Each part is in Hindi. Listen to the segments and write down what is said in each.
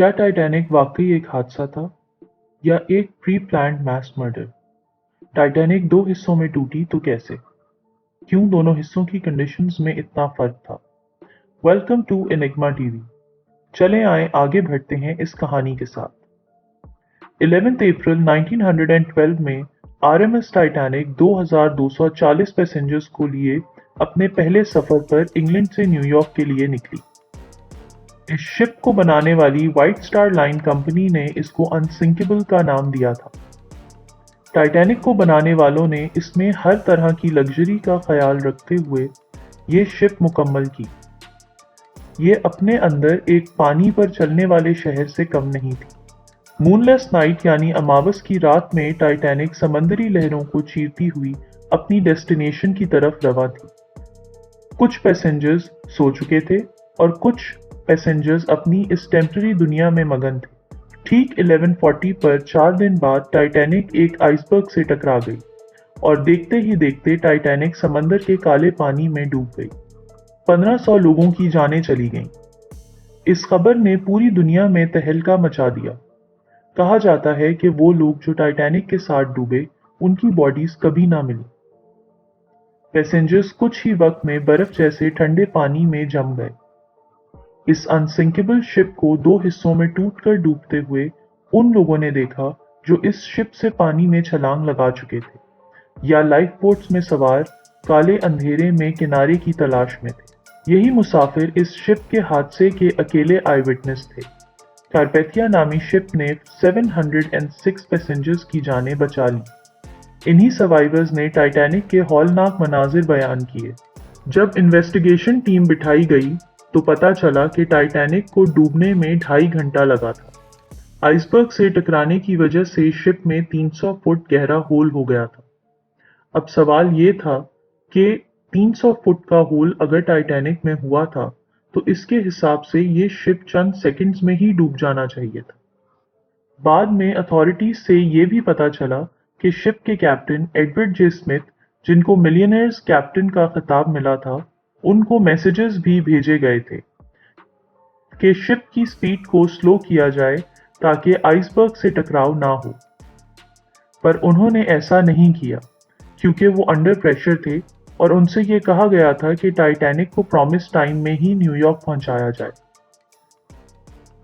क्या टाइटैनिक वाकई एक हादसा था या एक pre planned mass murder? Titanic दो हिस्सों में टूटी तो कैसे? क्यों दोनों हिस्सों की कंडीशंस में इतना फर्क था? Welcome to Enigma TV. चलें आए आगे बढ़ते हैं इस कहानी के साथ। 11 अप्रैल 1912 में आरएमएस टाइटैनिक 2240 पैसेंजर्स को लिए अपने पहले सफर पर इंग्लैंड से न्यूयॉर्क के लिए निकली। इस शिप को बनाने वाली व्हाइट स्टार लाइन कंपनी ने इसको अनसिंकेबल का नाम दिया था। टाइटैनिक को बनाने वालों ने इसमें हर तरह की लग्जरी का ख्याल रखते हुए ये शिप मुकम्मल की। ये अपने अंदर एक पानी पर चलने वाले शहर से कम नहीं थी। मूनलेस नाइट यानी अमावस की रात में टाइटैनिक समंदरी लहरों को चीरती हुई अपनी डेस्टिनेशन की तरफ रवा थी। कुछ पैसेंजर्स सो चुके थे और कुछ पैसेंजर्स अपनी इस टेम्पररी दुनिया में मगन थे। ठीक 11:40 पर 4 दिन बाद टाइटैनिक एक आइसबर्ग से टकरा गई और देखते ही देखते टाइटैनिक समंदर के काले पानी में डूब गई। 1500 लोगों की जानें चली गईं। इस खबर ने पूरी दुनिया में तहलका मचा दिया। कहा जाता है कि वो लोग जो टाइटैनिक के साथ डूबे उनकी बॉडीज कभी ना मिली। पैसेंजर्स कुछ ही वक्त में बर्फ जैसे ठंडे पानी में जम गए। इस अनसिंकेबल शिप को दो हिस्सों में टूटकर डूबते हुए उन लोगों ने देखा जो इस शिप से पानी में छलांग लगा चुके थे या लाइफ बोट्स में सवार काले अंधेरे में किनारे की तलाश में थे। यही मुसाफिर इस शिप के हादसे के अकेले आई विटनेस थे। कारपेथिया नामी शिप ने 706 पैसेंजर्स की जानें बचा ली। इन्हीं सर्वाइवर्स ने टाइटैनिक के हौलनाक मनाजिर बयान किए। जब इन्वेस्टिगेशन टीम बिठाई गई तो पता चला कि टाइटैनिक को डूबने में 2.5 घंटा लगा था। आइसबर्ग से टकराने की वजह से शिप में 300 फुट गहरा होल हो गया था। अब सवाल ये था कि 300 फुट का होल अगर टाइटैनिक में हुआ था तो इसके हिसाब से ये शिप चंद सेकंड्स में ही डूब जाना चाहिए था। बाद में अथॉरिटीज से ये भी पता चला कि शिप के कैप्टन एडवर्ड जे स्मिथ, जिनको मिलियनेयर्स कैप्टन का खिताब मिला था, उनको मैसेजेस भी भेजे गए थे कि शिप की स्पीड को स्लो किया जाए ताकि आइसबर्ग से टकराव ना हो। पर उन्होंने ऐसा नहीं किया क्योंकि वो अंडर प्रेशर थे और उनसे ये कहा गया था कि टाइटैनिक को प्रॉमिस टाइम में ही न्यूयॉर्क पहुंचाया जाए।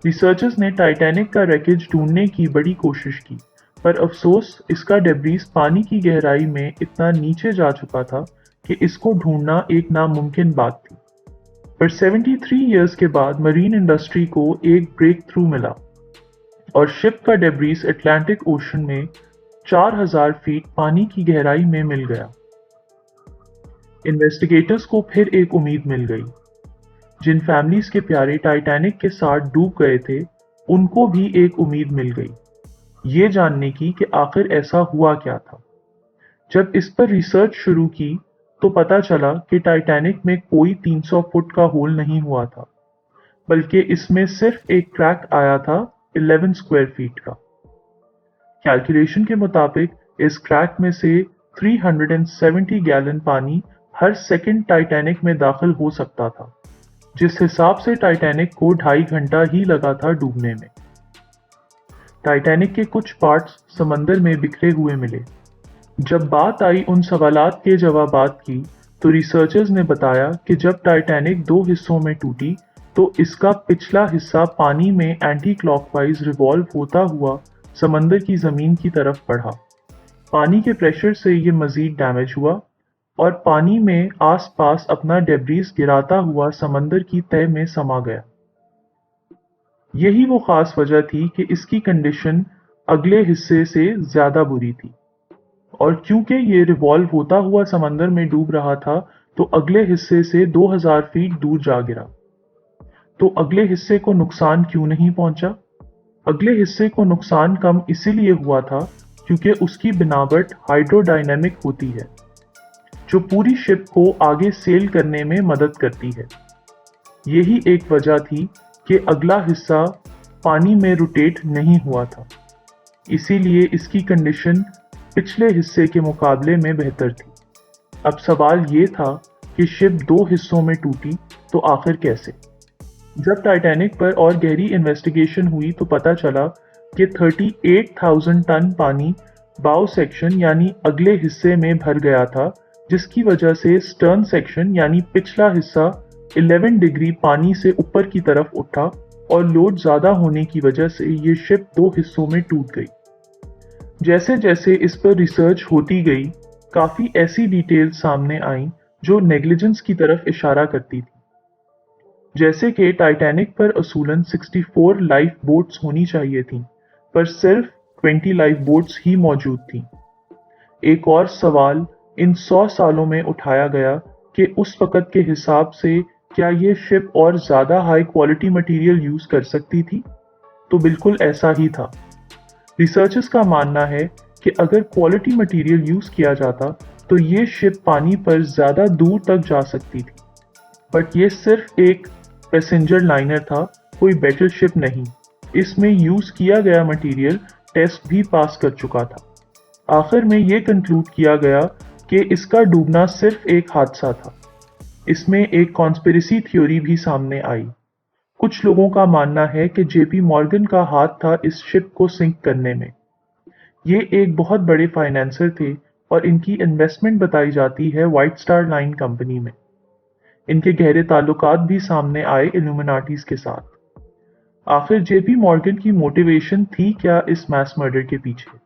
रिसर्चर्स ने टाइटैनिक का रैकेज ढूंढने की बड़ी कोशिश की, पर अफसोस इसका डेब्रीज पानी की गहराई में इतना नीचे जा चुका था कि इसको ढूंढना एक नामुमकिन बात थी। पर 73 इयर्स के बाद मरीन इंडस्ट्री को एक ब्रेक थ्रू मिला और शिप का डेब्रीज अटलांटिक ओशन में 4000 फीट पानी की गहराई में मिल गया। इन्वेस्टिगेटर्स को फिर एक उम्मीद मिल गई। जिन फैमिलीज के प्यारे टाइटैनिक के साथ डूब गए थे उनको भी एक उम्मीद मिल गई, ये जानने की कि आखिर ऐसा हुआ क्या था। जब इस पर रिसर्च शुरू की तो पता चला कि टाइटैनिक में कोई 300 फुट का होल नहीं हुआ था, बल्कि इसमें सिर्फ एक क्रैक आया था 11 स्क्वायर फीट का। कैलकुलेशन के मुताबिक इस क्रैक में से 370 गैलन पानी हर सेकंड टाइटैनिक में दाखिल हो सकता था, जिस हिसाब से टाइटैनिक को 2.5 घंटा ही लगा था डूबने में। टाइटैनिक के कुछ पार्ट्स समंदर में बिखरे हुए मिले। जब बात आई उन सवालात के जवाबात की तो रिसर्चर्स ने बताया कि जब टाइटैनिक दो हिस्सों में टूटी तो इसका पिछला हिस्सा पानी में एंटी क्लॉकवाइज रिवॉल्व होता हुआ समंदर की जमीन की तरफ बढ़ा। पानी के प्रेशर से ये मजीद डैमेज हुआ और पानी में आसपास अपना डेब्रीज गिराता हुआ समंदर की तह में समा गया। यही वो खास वजह थी कि इसकी कंडीशन अगले हिस्से से ज्यादा बुरी थी, और क्योंकि ये रिवॉल्व होता हुआ समंदर में डूब रहा था तो अगले हिस्से से 2000 फीट दूर जा गिरा। तो अगले हिस्से को नुकसान क्यों नहीं पहुंचा? अगले हिस्से को नुकसान कम इसीलिए हुआ था क्योंकि उसकी बनावट हाइड्रोडायनेमिक होती है, जो पूरी शिप को आगे सेल करने में मदद करती है। यही एक वजह थी कि अगला हिस्सा पानी में रोटेट नहीं हुआ था, इसीलिए इसकी कंडीशन पिछले हिस्से के मुकाबले में बेहतर थी। अब सवाल ये था कि शिप दो हिस्सों में टूटी तो आखिर कैसे? जब टाइटैनिक पर और गहरी इन्वेस्टिगेशन हुई तो पता चला कि 38,000 टन पानी बाउ सेक्शन यानी अगले हिस्से में भर गया था, जिसकी वजह से स्टर्न सेक्शन यानी पिछला हिस्सा 11 डिग्री पानी से ऊपर की तरफ उठा और लोड ज्यादा होने की वजह से ये शिप दो हिस्सों में टूट गई। जैसे जैसे इस पर रिसर्च होती गई, काफी ऐसी डिटेल्स सामने आई जो नेग्लिजेंस की तरफ इशारा करती थी। जैसे कि टाइटैनिक पर असूलन 64 लाइफ बोट्स होनी चाहिए थीं, पर सिर्फ 20 लाइफ बोट्स ही मौजूद थीं। एक और सवाल इन 100 सालों में उठाया गया कि उस वक़्त के हिसाब से क्या ये शिप और ज़्यादा हाई क्वालिटी मटेरियल यूज़ कर सकती थी? तो बिल्कुल ऐसा ही था। रिसर्चर्स का मानना है कि अगर क्वालिटी मटेरियल यूज़ किया जाता, तो ये शिप पानी पर ज़्यादा दूर तक जा सकती थी। बट ये सिर्फ एक पैसेंजर लाइनर था, कोई बैटलशिप नहीं। इसमें यूज़ किया गया मटेरियल टेस्ट भी पास कर चुका था। आखिर में ये कंक्लूड किया गया कि इसका डूबना सिर्फ एक हादसा था। इसमें एक कॉन्स्पिरेसी थ्योरी भी सामने आई। कुछ लोगों का मानना है कि जेपी मॉर्गन का हाथ था इस शिप को सिंक करने में। ये एक बहुत बड़े फाइनेंसर थे और इनकी इन्वेस्टमेंट बताई जाती है व्हाइट स्टार लाइन कंपनी में। इनके गहरे ताल्लुकात भी सामने आए इल्यूमिनाटीज के साथ। आखिर जेपी मॉर्गन की मोटिवेशन थी क्या इस मैस मर्डर के पीछे?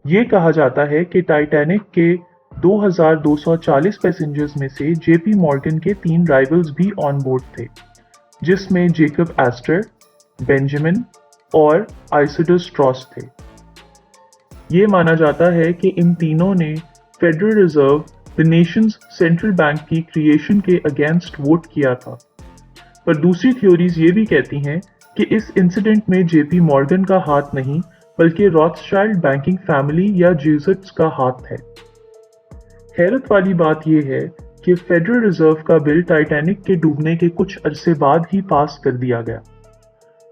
ये कहा जाता है कि टाइटैनिक के 2,240 पैसेंजर्स में से जेपी मॉर्गन के 3 राइवल्स भी ऑन बोर्ड थे, जिसमें जेकब एस्टर, बेंजामिन और आइसिडस स्ट्रॉस थे। ये माना जाता है कि इन तीनों ने federal reserve, the Nations central bank की क्रिएशन के अगेंस्ट वोट किया था। पर दूसरी थ्योरीज ये भी कहती हैं कि इस इंसिडेंट में जेपी मॉर्गन का हाथ नहीं, बल्कि रॉथस्चाइल्ड बैंकिंग फैमिली या जेसुइट्स का हाथ है। हैरत वाली बात यह है कि फेडरल रिजर्व का बिल टाइटैनिक के डूबने के कुछ अरसे बाद ही पास कर दिया गया।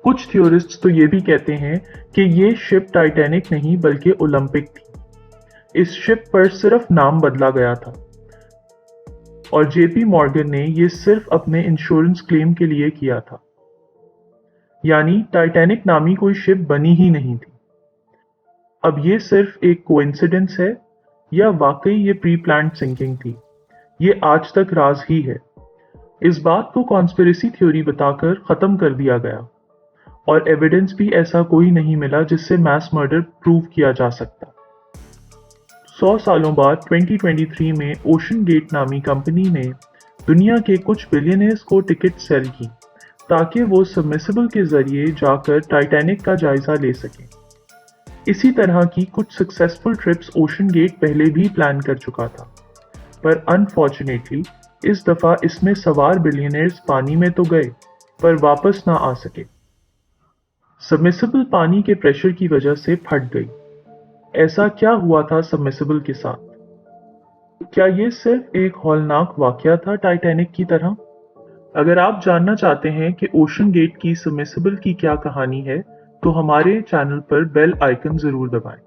कुछ थ्योरिस्ट्स तो ये भी कहते हैं कि ये शिप टाइटैनिक नहीं बल्कि ओलंपिक थी। इस शिप पर सिर्फ नाम बदला गया था और जेपी मॉर्गन ने ये सिर्फ अपने इंश्योरेंस क्लेम के लिए किया था। यानी टाइटैनिक नामी कोई शिप बनी ही नहीं थी। अब ये सिर्फ एक कोइंसिडेंस है या वाकई ये प्री प्लान्ड सिंकिंग थी, ये आज तक राज ही है। इस बात को कॉन्स्पिरेसी थ्योरी बताकर खत्म कर दिया गया और एविडेंस भी ऐसा कोई नहीं मिला जिससे मैस मर्डर प्रूव किया जा सकता। 100 सालों बाद 2023 में ओशन गेट नामी कंपनी ने दुनिया के कुछ बिलियनर्स को टिकट सेल की ताकि वो सबमिसिबल के जरिए जाकर टाइटैनिक का जायजा ले सकें। इसी तरह की कुछ सक्सेसफुल ट्रिप्स ओशन गेट पहले भी प्लान कर चुका था, पर अनफॉर्चुनेटली इस दफा इसमें सवार बिलियनर्स पानी में तो गए पर वापस ना आ सके। सबमिसिबल पानी के प्रेशर की वजह से फट गई। ऐसा क्या हुआ था सबमिसिबल के साथ? क्या ये सिर्फ एक हौलनाक वाकया था टाइटैनिक की तरह? अगर आप जानना चाहते हैं कि ओशन गेट की सबमिसिबल की क्या कहानी है, तो हमारे चैनल पर बेल आइकन जरूर दबाएं।